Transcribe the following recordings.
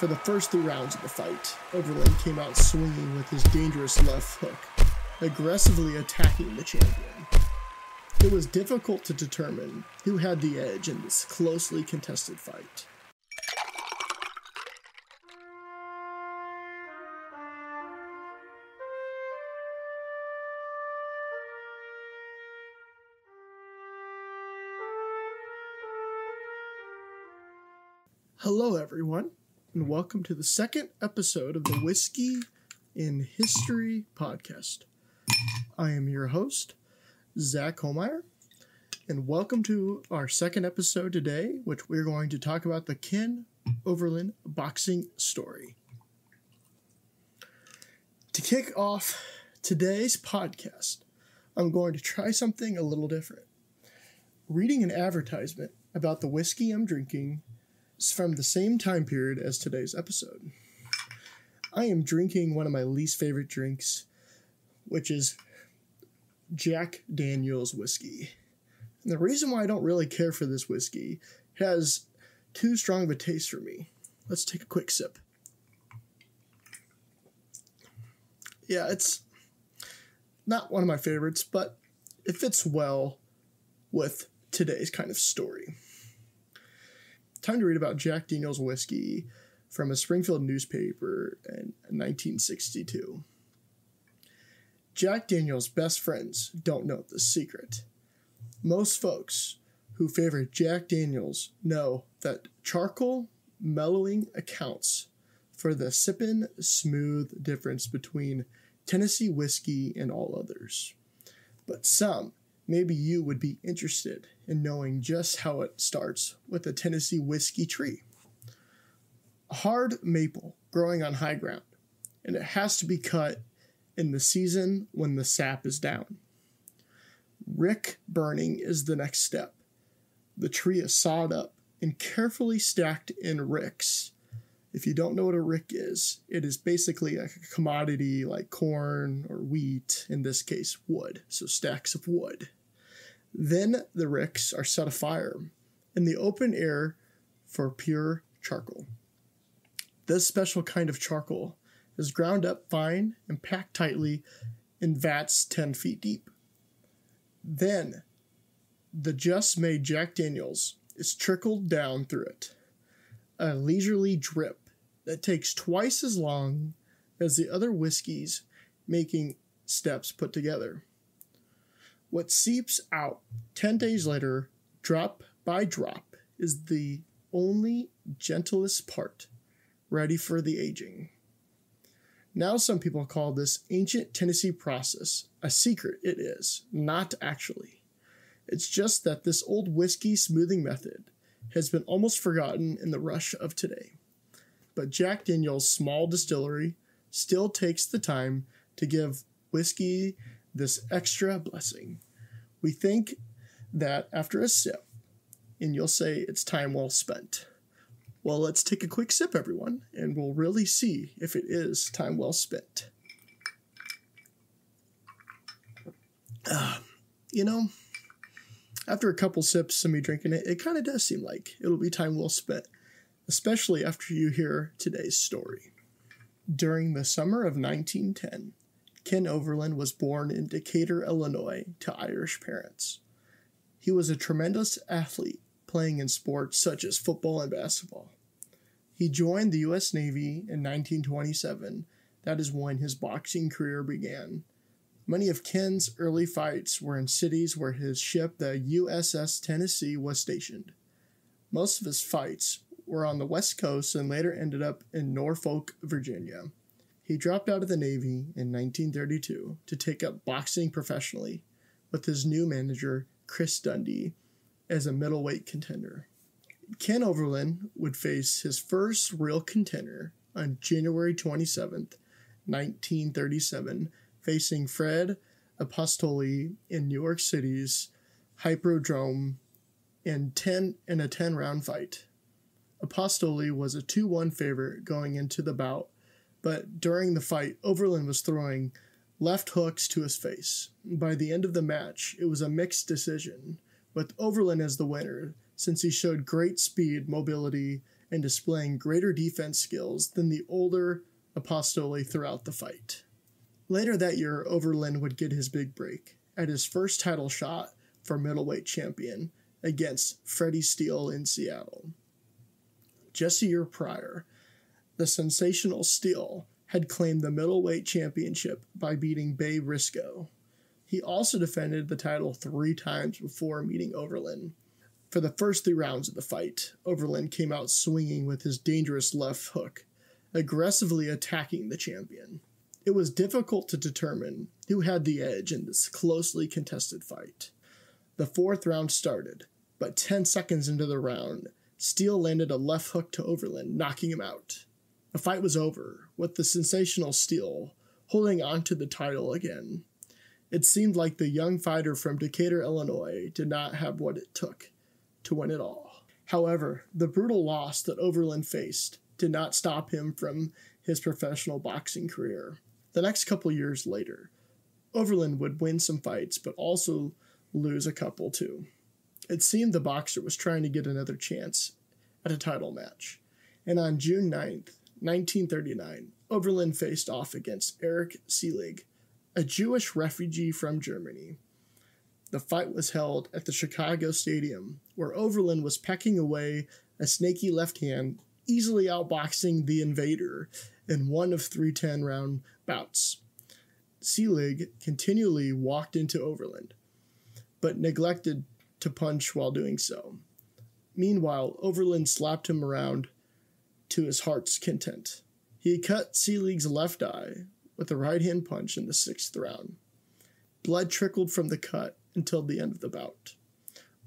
For the first 3 rounds of the fight, Overlin came out swinging with his dangerous left hook, aggressively attacking the champion. It was difficult to determine who had the edge in this closely contested fight. Hello everyone, and welcome to the second episode of the Whiskey and History podcast. I am your host, Zach Holmeyer, and welcome to our second episode today, which we're going to talk about the Ken Overlin boxing story. To kick off today's podcast, I'm going to try something a little different. Reading an advertisement about the whiskey I'm drinking is from the same time period as today's episode. I am drinking one of my least favorite drinks, which is Jack Daniel's whiskey. And the reason why I don't really care for this whiskey has too strong of a taste for me. Let's take a quick sip. Yeah, it's not one of my favorites, but it fits well with today's kind of story. Time to read about Jack Daniel's whiskey from a Springfield newspaper in 1962. Jack Daniel's best friends don't know the secret. Most folks who favor Jack Daniel's know that charcoal mellowing accounts for the sippin' smooth difference between Tennessee whiskey and all others. But some, maybe you would be interested in knowing just how it starts with a Tennessee whiskey tree. A hard maple growing on high ground, and it has to be cut in the season when the sap is down. Rick burning is the next step. The tree is sawed up and carefully stacked in ricks. If you don't know what a rick is, it is basically a commodity like corn or wheat, in this case wood, so stacks of wood. Then the ricks are set afire in the open air for pure charcoal. This special kind of charcoal is ground up fine and packed tightly in vats 10 feet deep. Then the just made Jack Daniel's is trickled down through it, a leisurely drip that takes twice as long as the other whiskeys making steps put together. What seeps out 10 days later, drop by drop, is the only gentlest part, ready for the aging. Now some people call this ancient Tennessee process a secret. It is, not actually. It's just that this old whiskey smoothing method has been almost forgotten in the rush of today. But Jack Daniel's small distillery still takes the time to give whiskey this extra blessing. We think that after a sip, and you'll say it's time well spent. Well, let's take a quick sip, everyone, and we'll really see if it is time well spent. After a couple sips of me drinking it, it kind of does seem like it'll be time well spent, especially after you hear today's story. During the summer of 1910, Ken Overlin was born in Decatur, Illinois, to Irish parents. He was a tremendous athlete, playing in sports such as football and basketball. He joined the U.S. Navy in 1927. That is when his boxing career began. Many of Ken's early fights were in cities where his ship, the USS Tennessee, was stationed. Most of his fights were on the West Coast and later ended up in Norfolk, Virginia. He dropped out of the Navy in 1932 to take up boxing professionally with his new manager, Chris Dundee, as a middleweight contender. Ken Overlin would face his first real contender on January 27th, 1937, facing Fred Apostoli in New York City's Hippodrome in a 10-round fight. Apostoli was a 2-1 favorite going into the bout, but during the fight, Overlin was throwing left hooks to his face. By the end of the match, it was a mixed decision, with Overlin as the winner, since he showed great speed, mobility, and displaying greater defense skills than the older Apostoli throughout the fight. Later that year, Overlin would get his big break at his first title shot for middleweight champion against Freddie Steele in Seattle. Just a year prior, the sensational Steele had claimed the middleweight championship by beating Bay Briscoe. He also defended the title 3 times before meeting Overlin. For the first 3 rounds of the fight, Overlin came out swinging with his dangerous left hook, aggressively attacking the champion. It was difficult to determine who had the edge in this closely contested fight. The 4th round started, but 10 seconds into the round, Steele landed a left hook to Overlin, knocking him out. The fight was over, with the sensational Steele holding on to the title again. It seemed like the young fighter from Decatur, Illinois, did not have what it took to win it all. However, the brutal loss that Overlin faced did not stop him from his professional boxing career. The next couple years later, Overlin would win some fights, but also lose a couple too. It seemed the boxer was trying to get another chance at a title match, and on June 9th, 1939, Overlin faced off against Erich Seelig, a Jewish refugee from Germany. The fight was held at the Chicago Stadium, where Overlin was pecking away a snaky left hand, easily outboxing the invader in one of 3 10-round bouts. Seelig continually walked into Overlin, but neglected to punch while doing so. Meanwhile, Overlin slapped him around to his heart's content. He cut Seelig's left eye with a right-hand punch in the 6th round. Blood trickled from the cut until the end of the bout.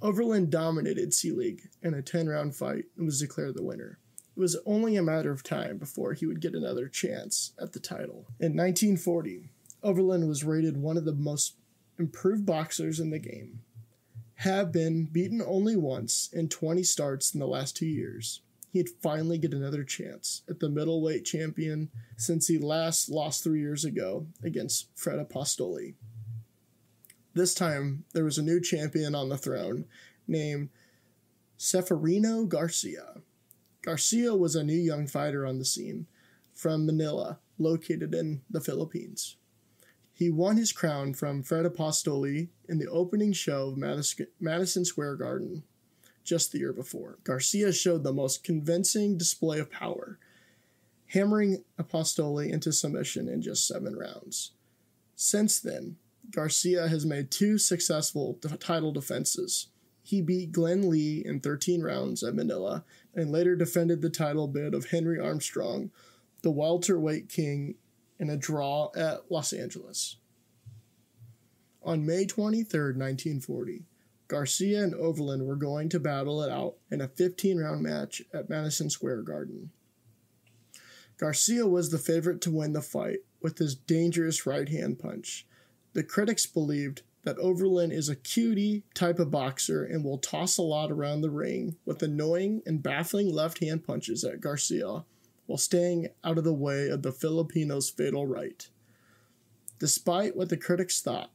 Overlin dominated Seelig in a 10-round fight and was declared the winner. It was only a matter of time before he would get another chance at the title. In 1940, Overlin was rated one of the most improved boxers in the game. Had been beaten only once in 20 starts in the last 2 years. He'd finally get another chance at the middleweight champion since he last lost 3 years ago against Fred Apostoli. This time, there was a new champion on the throne named Seferino Garcia. Garcia was a new young fighter on the scene from Manila, located in the Philippines. He won his crown from Fred Apostoli in the opening show of Madison Square Garden just the year before. Garcia showed the most convincing display of power, hammering Apostoli into submission in just 7 rounds. Since then, Garcia has made 2 successful title defenses. He beat Glenn Lee in 13 rounds at Manila and later defended the title bid of Henry Armstrong, the welterweight king, in a draw at Los Angeles. On May 23, 1940, Garcia and Overlin were going to battle it out in a 15-round match at Madison Square Garden. Garcia was the favorite to win the fight with his dangerous right-hand punch. The critics believed that Overlin is a cutie type of boxer and will toss a lot around the ring with annoying and baffling left-hand punches at Garcia while staying out of the way of the Filipino's fatal right. Despite what the critics thought,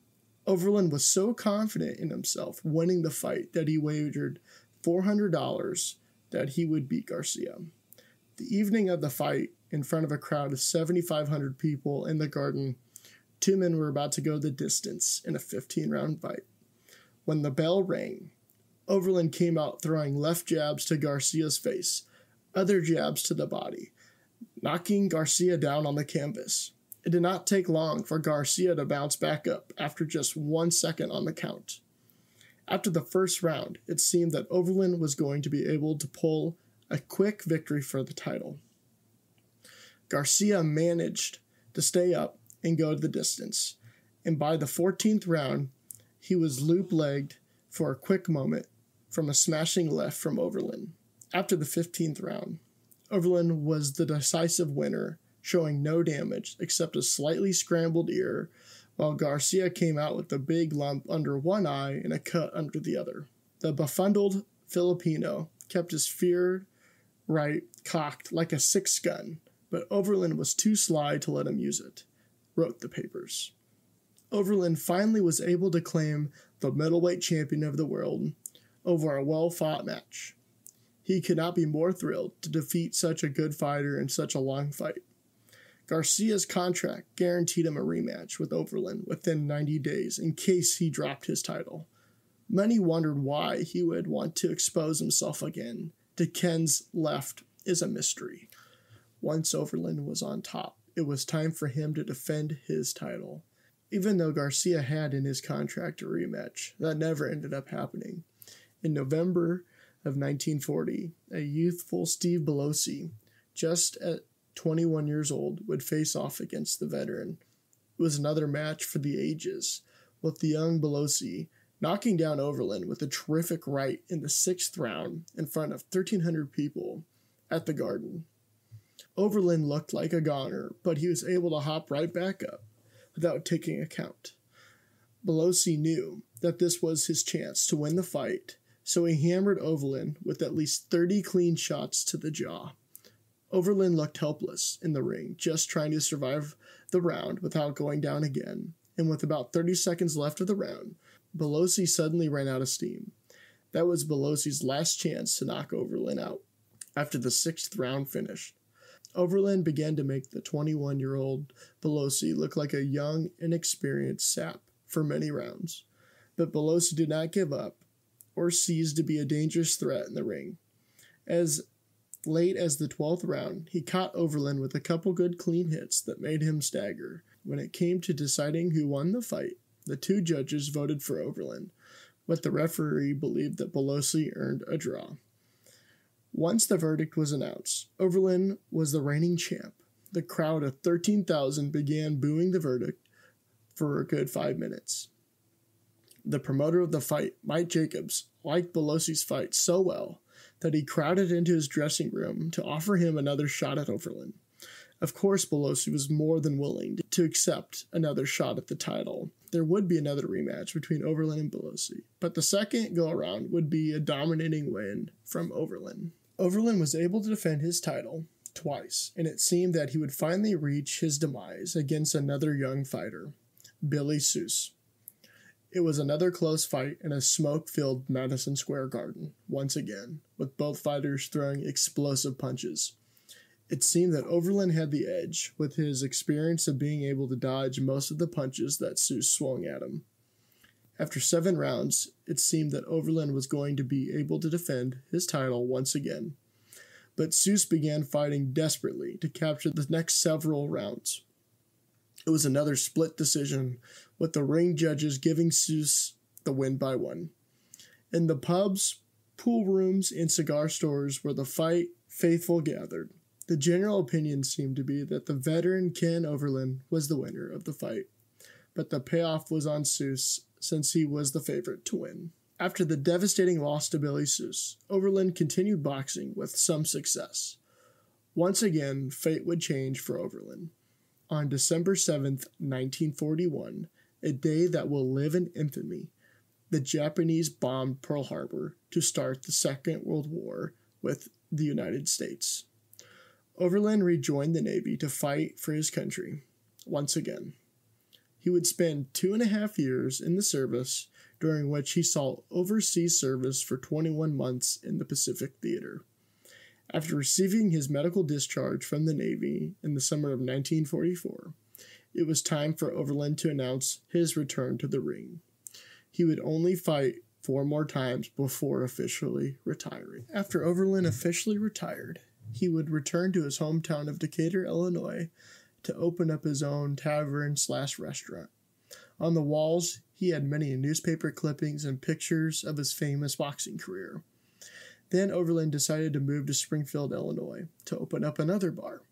Overlin was so confident in himself winning the fight that he wagered $400 that he would beat Garcia. The evening of the fight, in front of a crowd of 7,500 people in the garden, 2 men were about to go the distance in a 15-round fight. When the bell rang, Overlin came out throwing left jabs to Garcia's face, other jabs to the body, knocking Garcia down on the canvas. It did not take long for Garcia to bounce back up after just 1 second on the count. After the first round, it seemed that Overlin was going to be able to pull a quick victory for the title. Garcia managed to stay up and go the distance, and by the 14th round, he was loop-legged for a quick moment from a smashing left from Overlin. After the 15th round, Overlin was the decisive winner, showing no damage except a slightly scrambled ear, while Garcia came out with a big lump under one eye and a cut under the other. The befuddled Filipino kept his feared right cocked like a 6-gun, but Overlin was too sly to let him use it, wrote the papers. Overlin finally was able to claim the middleweight champion of the world over a well-fought match. He could not be more thrilled to defeat such a good fighter in such a long fight. Garcia's contract guaranteed him a rematch with Overlin within 90 days in case he dropped his title. Many wondered why he would want to expose himself again. To Ken's left is a mystery. Once Overlin was on top, it was time for him to defend his title. Even though Garcia had in his contract a rematch, that never ended up happening. In November of 1940, a youthful Steve Belosi, just at 21 years old, would face off against the veteran. It was another match for the ages, with the young Belosi knocking down Overlin with a terrific right in the 6th round in front of 1,300 people at the Garden. Overlin looked like a goner, but he was able to hop right back up without taking a count. Belosi knew that this was his chance to win the fight, so he hammered Overlin with at least 30 clean shots to the jaw. Overlin looked helpless in the ring, just trying to survive the round without going down again, and with about 30 seconds left of the round, Belosi suddenly ran out of steam. That was Belosi's last chance to knock Overlin out. After the 6th round finished, Overlin began to make the 21-year-old Belosi look like a young, inexperienced sap for many rounds. But Belosi did not give up or cease to be a dangerous threat in the ring. As late as the 12th round, he caught Overlin with a couple good clean hits that made him stagger. When it came to deciding who won the fight, the two judges voted for Overlin, but the referee believed that Belosi earned a draw. Once the verdict was announced, Overlin was the reigning champ. The crowd of 13,000 began booing the verdict for a good 5 minutes. The promoter of the fight, Mike Jacobs, liked Belosi's fight so well that he crowded into his dressing room to offer him another shot at Overlin. Of course, Belosi was more than willing to accept another shot at the title. There would be another rematch between Overlin and Belosi, but the second go-around would be a dominating win from Overlin. Overlin was able to defend his title twice, and it seemed that he would finally reach his demise against another young fighter, Billy Seuss. It was another close fight in a smoke-filled Madison Square Garden, once again, with both fighters throwing explosive punches. It seemed that Overlin had the edge, with his experience of being able to dodge most of the punches that Seuss swung at him. After 7 rounds, it seemed that Overlin was going to be able to defend his title once again. But Seuss began fighting desperately to capture the next several rounds. It was another split decision, with the ring judges giving Seuss the win by 1. In the pubs, pool rooms, and cigar stores where the fight faithful gathered, the general opinion seemed to be that the veteran Ken Overlin was the winner of the fight, but the payoff was on Seuss since he was the favorite to win. After the devastating loss to Billy Seuss, Overlin continued boxing with some success. Once again, fate would change for Overlin. On December 7th, 1941, a day that will live in infamy, the Japanese bombed Pearl Harbor to start the Second World War with the United States. Overlin rejoined the Navy to fight for his country once again. He would spend 2.5 years in the service, during which he saw overseas service for 21 months in the Pacific Theater. After receiving his medical discharge from the Navy in the summer of 1944, it was time for Overlin to announce his return to the ring. He would only fight 4 more times before officially retiring. After Overlin officially retired, he would return to his hometown of Decatur, Illinois, to open up his own tavern/restaurant. On the walls, he had many newspaper clippings and pictures of his famous boxing career. Then Overlin decided to move to Springfield, Illinois, to open up another bar.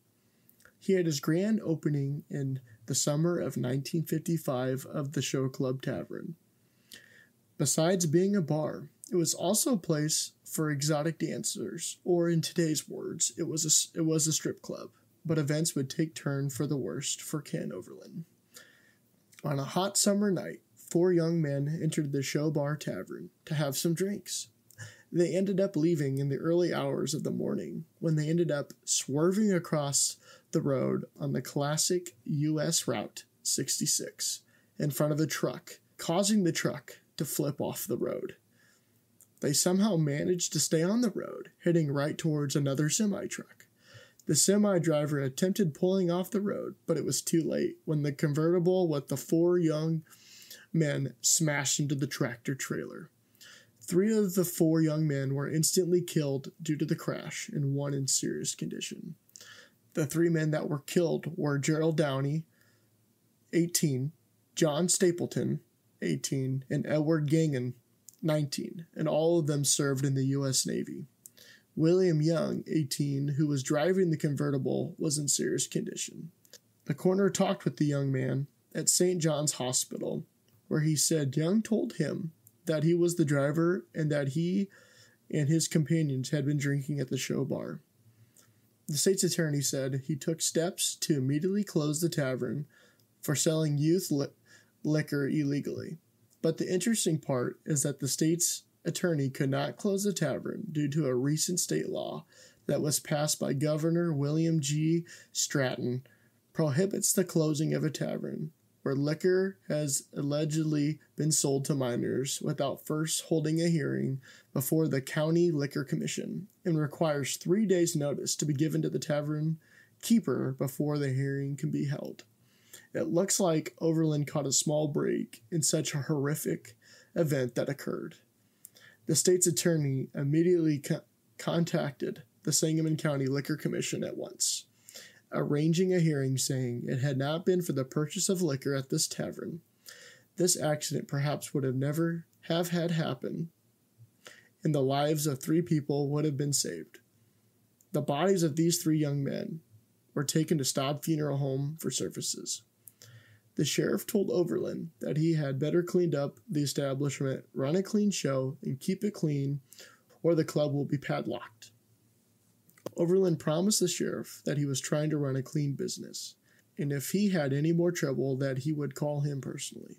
He had his grand opening in the summer of 1955 of the Show Club Tavern. Besides being a bar, it was also a place for exotic dancers, or in today's words, it was a strip club. But events would take turn for the worst for Ken Overlin. On a hot summer night, 4 young men entered the Show Bar Tavern to have some drinks. They ended up leaving in the early hours of the morning, when they ended up swerving across the road on the classic U.S. Route 66 in front of a truck, causing the truck to flip off the road. They somehow managed to stay on the road, heading right towards another semi-truck. The semi-driver attempted pulling off the road, but it was too late when the convertible with the 4 young men smashed into the tractor trailer. 3 of the 4 young men were instantly killed due to the crash, and 1 in serious condition. The 3 men that were killed were Gerald Downey, 18, John Stapleton, 18, and Edward Gangan, 19, and all of them served in the U.S. Navy. William Young, 18, who was driving the convertible, was in serious condition. The coroner talked with the young man at St. John's Hospital, where he said Young told him that he was the driver and that he and his companions had been drinking at the show bar. The state's attorney said he took steps to immediately close the tavern for selling youth liquor illegally. But the interesting part is that the state's attorney could not close the tavern due to a recent state law that was passed by Governor William G. Stratton, prohibits the closing of a tavern where liquor has allegedly been sold to minors without first holding a hearing before the County Liquor Commission, and requires 3 days' notice to be given to the tavern keeper before the hearing can be held. It looks like Overlin caught a small break in such a horrific event that occurred. The state's attorney immediately contacted the Sangamon County Liquor Commission at once, arranging a hearing saying it had not been for the purchase of liquor at this tavern. This accident perhaps would have never have had happen, and the lives of 3 people would have been saved. The bodies of these 3 young men were taken to Staub Funeral Home for services. The sheriff told Overlin that he had better clean up the establishment, run a clean show, and keep it clean, or the club will be padlocked. Overlin promised the sheriff that he was trying to run a clean business, and if he had any more trouble that he would call him personally.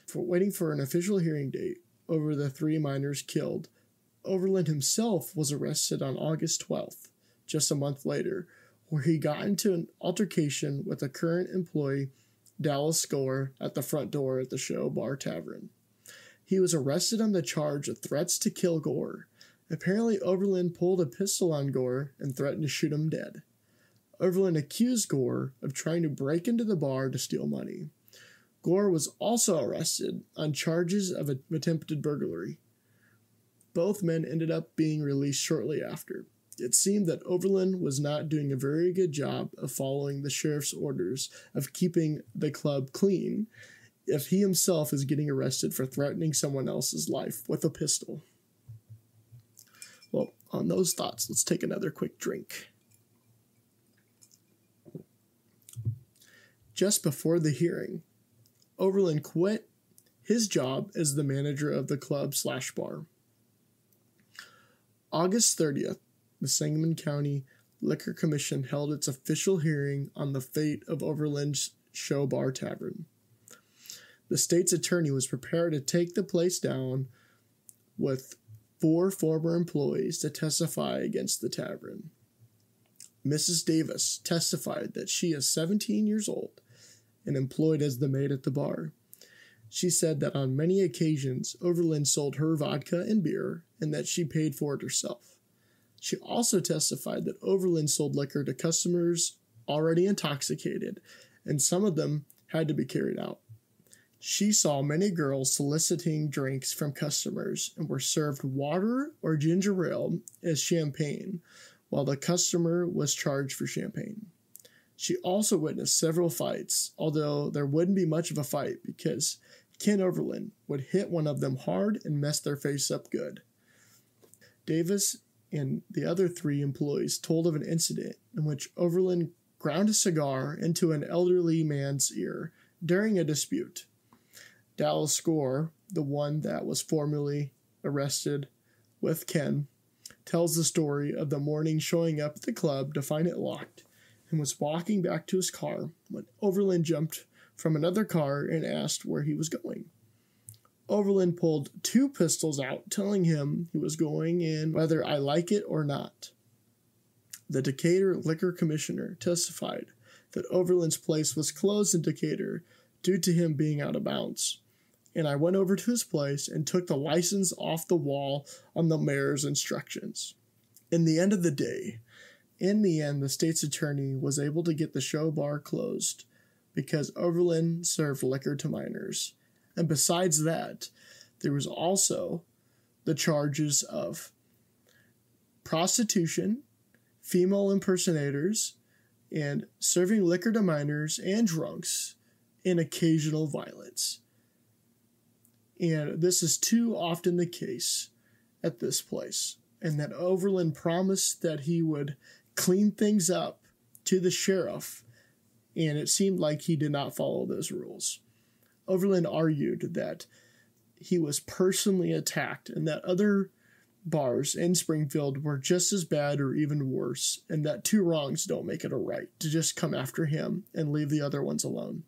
For waiting for an official hearing date over the 3 miners killed, Overlin himself was arrested on August 12th, just a month later, where he got into an altercation with a current employee, Dallas Score, at the front door at the Show Bar Tavern. He was arrested on the charge of threats to kill Gore. Apparently, Overlin pulled a pistol on Gore and threatened to shoot him dead. Overlin accused Gore of trying to break into the bar to steal money. Gore was also arrested on charges of attempted burglary. Both men ended up being released shortly after. It seemed that Overlin was not doing a very good job of following the sheriff's orders of keeping the club clean if he himself is getting arrested for threatening someone else's life with a pistol. Well, on those thoughts, let's take another quick drink. Just before the hearing, Overlin quit his job as the manager of the club/bar. August 30th, the Sangamon County Liquor Commission held its official hearing on the fate of Overlin's Show Bar Tavern. The state's attorney was prepared to take the place down with 4 former employees to testify against the tavern. Mrs. Davis testified that she is 17 years old and employed as the maid at the bar. She said that on many occasions, Overlin sold her vodka and beer and that she paid for it herself. She also testified that Overlin sold liquor to customers already intoxicated, and some of them had to be carried out. She saw many girls soliciting drinks from customers and were served water or ginger ale as champagne, while the customer was charged for champagne. She also witnessed several fights, although there wouldn't be much of a fight because Ken Overlin would hit one of them hard and mess their face up good. Davis and the other 3 employees told of an incident in which Overlin ground a cigar into an elderly man's ear during a dispute. Dallas Score, the one that was formerly arrested with Ken, tells the story of the morning showing up at the club to find it locked and was walking back to his car when Overlin jumped from another car and asked where he was going. Overlin pulled 2 pistols out, telling him he was going in whether I like it or not. The Decatur Liquor Commissioner testified that Overlin's place was closed in Decatur due to him being out of bounds, and I went over to his place and took the license off the wall on the mayor's instructions. In the end, the state's attorney was able to get the show bar closed because Overlin served liquor to minors. And besides that, there was also the charges of prostitution, female impersonators, and serving liquor to minors and drunks, and occasional violence. And this is too often the case at this place, and that Overlin promised that he would clean things up to the sheriff, and it seemed like he did not follow those rules. Overlin argued that he was personally attacked and that other bars in Springfield were just as bad or even worse, and that two wrongs don't make it a right to just come after him and leave the other ones alone.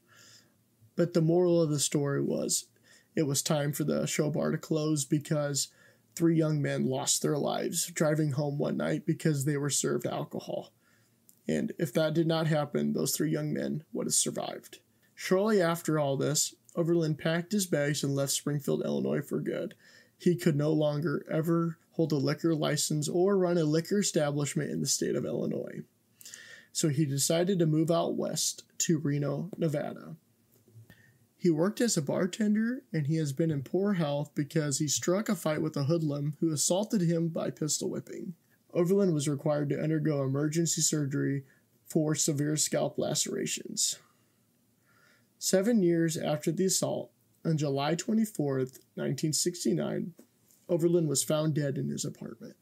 But the moral of the story was it was time for the show bar to close because 3 young men lost their lives driving home one night because they were served alcohol. And if that did not happen, those 3 young men would have survived. Shortly after all this, Overlin packed his bags and left Springfield, Illinois for good. He could no longer ever hold a liquor license or run a liquor establishment in the state of Illinois. So he decided to move out west to Reno, Nevada. He worked as a bartender, and he has been in poor health because he struck a fight with a hoodlum who assaulted him by pistol whipping. Overlin was required to undergo emergency surgery for severe scalp lacerations. 7 years after the assault, on July 24th, 1969, Overlin was found dead in his apartment.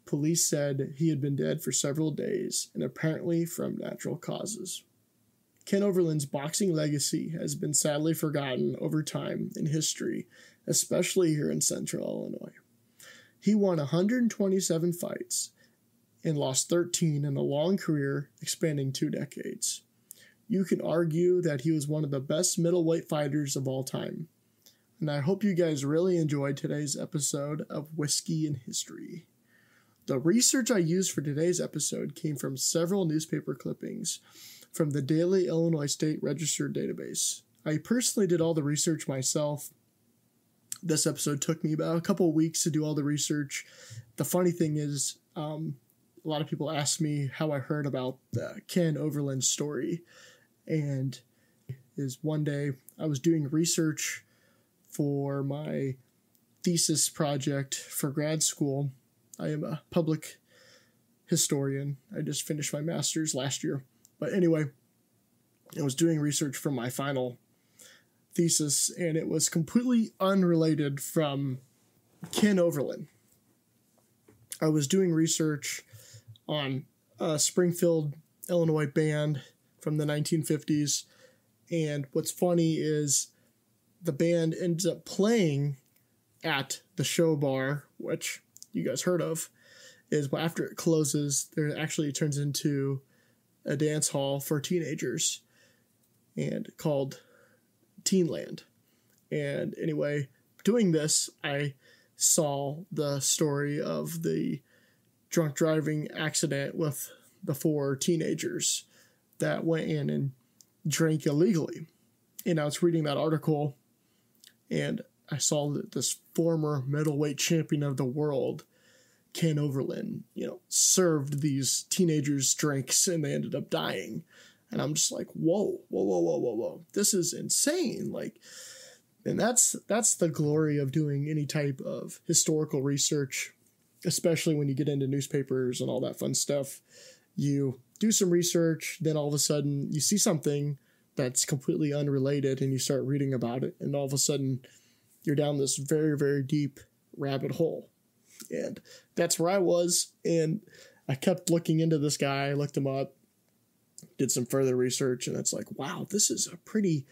Police said he had been dead for several days, and apparently from natural causes. Ken Overlin's boxing legacy has been sadly forgotten over time in history, especially here in central Illinois. He won 127 fights and lost 13 in a long career spanning 2 decades. You can argue that he was one of the best middleweight fighters of all time. And I hope you guys really enjoyed today's episode of Whiskey and History. The research I used for today's episode came from several newspaper clippings from the Daily Illinois State Register database. I personally did all the research myself. This episode took me about a couple weeks to do all the research. The funny thing is, a lot of people ask me how I heard about the Ken Overlin story. And is one day I was doing research for my thesis project for grad school. I am a public historian. I just finished my master's last year. But anyway, I was doing research for my final thesis, and it was completely unrelated from Ken Overlin. I was doing research on a Springfield, Illinois band from the 1950s, and what's funny is the band ends up playing at the show bar, which you guys heard of, is after it closes, there actually turns into a dance hall for teenagers and called Teenland. And anyway, doing this, I saw the story of the drunk driving accident with the 4 teenagers that went in and drank illegally. And I was reading that article, and I saw that this former middleweight champion of the world, Ken Overlin, served these teenagers drinks, and they ended up dying. And I'm just like, whoa. This is insane. And that's the glory of doing any type of historical research, especially when you get into newspapers and all that fun stuff. You do some research, then all of a sudden you see something that's completely unrelated, and you start reading about it, and all of a sudden you're down this very, very deep rabbit hole. And that's where I was, and I kept looking into this guy. I looked him up, did some further research, and it's like, wow, this is a pretty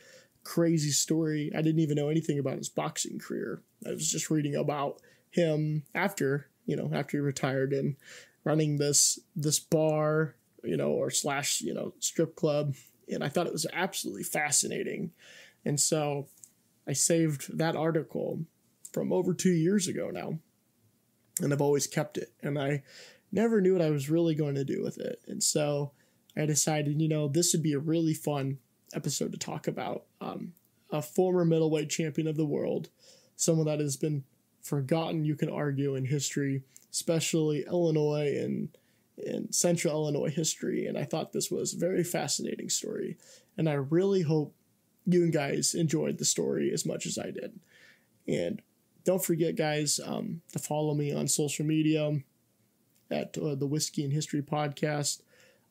crazy story. I didn't even know anything about his boxing career. I was just reading about him after he retired and running this bar, or slash, strip club. And I thought it was absolutely fascinating. And so I saved that article from over 2 years ago now. And I've always kept it. And I never knew what I was really going to do with it. And so I decided, this would be a really fun episode to talk about a former middleweight champion of the world, someone that has been forgotten, you can argue, in history, especially Illinois and Central Illinois history. And I thought this was a very fascinating story. And I really hope you guys enjoyed the story as much as I did. And don't forget, guys, to follow me on social media at the Whiskey and History Podcast.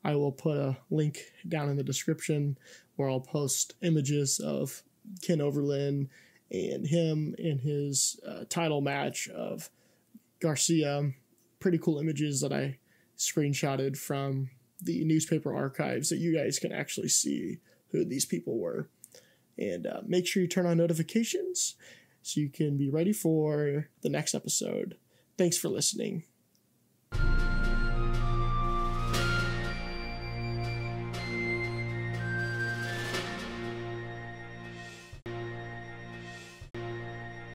I will put a link down in the description where I'll post images of Ken Overlin and him in his title match of Garcia. Pretty cool images that I screenshotted from the newspaper archives that you guys can actually see who these people were. And make sure you turn on notifications so you can be ready for the next episode. Thanks for listening.